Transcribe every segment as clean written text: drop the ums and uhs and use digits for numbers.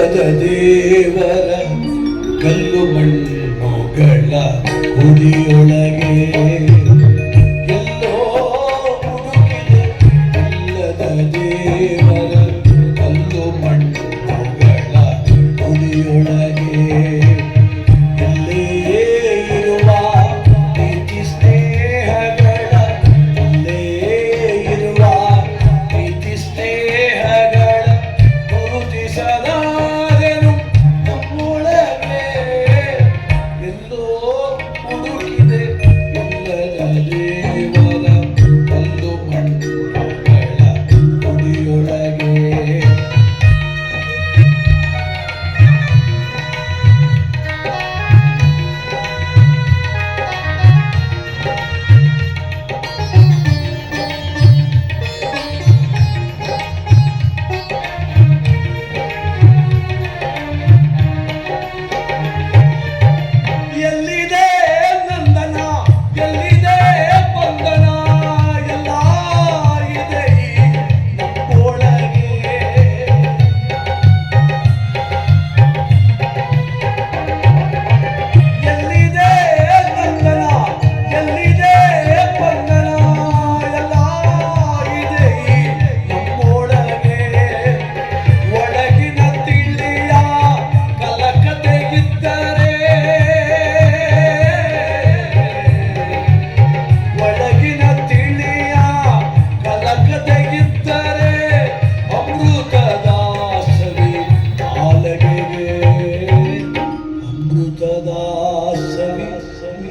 ಇಲ್ಲದ ದೇವರ ಕಲ್ಲು ಮಣ್ಣುಗಳ ಗುಡಿಯೊಳಗೆ ಎಲ್ಲೋ ಹುಡುಕಿದೆ ಇಲ್ಲದ ದೇವರ ಕಲ್ಲು ಮಣ್ಣುಗಳ ಗುಡಿಯೊಳಗೆ ಎಲ್ಲೇ ಇರುವ ಪ್ರೀತಿ ಸ್ನೇಹಗಳ ಎಲ್ಲೇ ಇರುವ ಪ್ರೀತಿ ಸ್ನೇಹಗಳ ಗುರುತಿಸಲಾರೆನು ನಮ್ಮೊಳಗೆ ಎಲ್ಲೋ ಹುಡುಕಿದೆ ಇಲ್ಲದ ದೇವರ ಕಲ್ಲು ಮಣ್ಣುಗಳ ಗುಡಿಯೊಳಗೆ ಎಲ್ಲಿದೆ ನಂದನ ಎಲ್ಲಿದೆ ಬಂಧನ ಎಲ್ಲ ಇದೆ ನಮ್ಮೊಳಗೆ ಎಲ್ಲಿದೆ ನಂದನ ಎಲ್ಲಿದೆ ಬಂಧನ ಎಲ್ಲ ಇದೆ ನಮ್ಮೊಳಗೆ ಒಳಗಿನ ತಿಳಿಯ ಕಲಕತೆಗಿದ್ದರೆ ಒಳಗಿನ ತಿಳಿಯ ಕಲಕತೆಗಿದ್ದರೆ ಅಮೃತದ ಸವಿ ನಾಲಗೆಗೆ ಅಮೃತದ ಸವಿ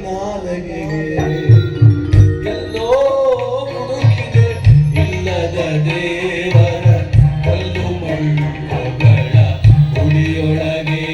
ನಾಲಗೆಗೆ ಎಲ್ಲೋ ಹುಡುಕಿದೆ ಇಲ್ಲದ ದೇವರ ಕಲ್ಲು ಮಣ್ಣುಗಳ ಗುಡಿಯೊಳಗೆ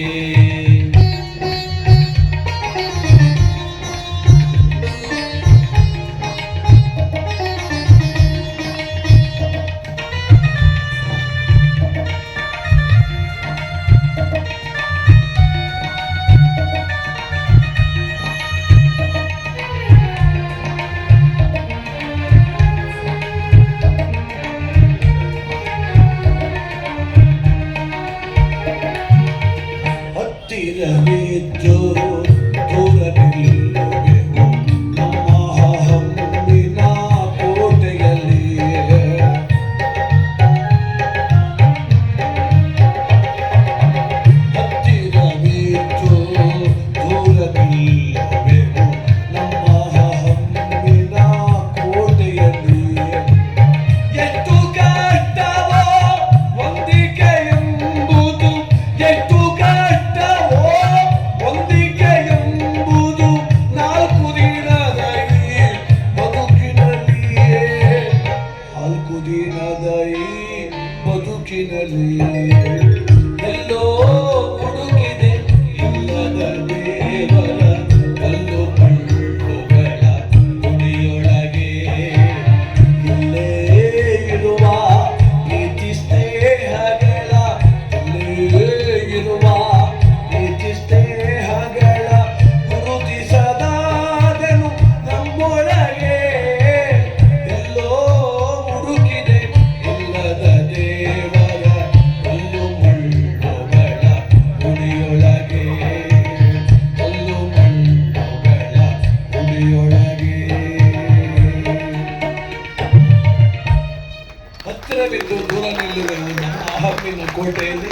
ಹತ್ತಿರವಿದ್ದು ದೂರ ನಿಲ್ಲುವೆವು ನಮ್ಮ ಹಮ್ಮಿನ ಕೋಟೆಯಲ್ಲಿ ಹತ್ತಿರವಿದ್ದು ದೂರ ನಿಲ್ಲುವೆವು ನಮ್ಮ ಹಮ್ಮಿನ ಕೋಟೆಯಲ್ಲಿ ಎಷ್ಟು ಕಷ್ಟವೋ ಹೊಂದಿಕೆ ಎಂಬುದು ಎಷ್ಟು ಕಷ್ಟವೋ ಹೊಂದಿಕೆ ಎಂಬುದು ನಾಲ್ಕು ದಿನದ ಈ ಬದುಕಿನಲ್ಲಿಯೇ ನಾಲ್ಕು ದಿನದ ಈ ಬದುಕಿನಲ್ಲಿಯೇ ಎಲ್ಲೋ ಹುಡುಕಿದೆ ಇಲ್ಲದ ದೇವರ ಕಲ್ಲು ಮಣ್ಣುಗಳ ಗುಡಿಯೊಳಗೆ ಇಲ್ಲೇ ಇರುವ ಪ್ರೀತಿ ಸ್ನೇಹಗಳ ಇಲ್ಲೇ ಇರುವ ಪ್ರೀತಿ ಸ್ನೇಹಗಳ ಗುರುತಿಸದಾದನು ನಮ್ಮೊಳಗೆ ಎಲ್ಲೋ ಹುಡುಕಿದೆ ಇಲ್ಲದ ದೇವರ ಕಲ್ಲು ಮಣ್ಣುಗಳ ಗುಡಿಯೊಳಗೆ ಕಲ್ಲು ಮಣ್ಣುಗಳ ಗುಡಿಯೊಳಗೆ ಹತ್ತಿರವಿದ್ದು ದೂರ ನಿಲ್ಲುವೆವು ನಮ್ಮ ಹಮ್ಮಿನ ಕೋಟೆಯಲ್ಲಿ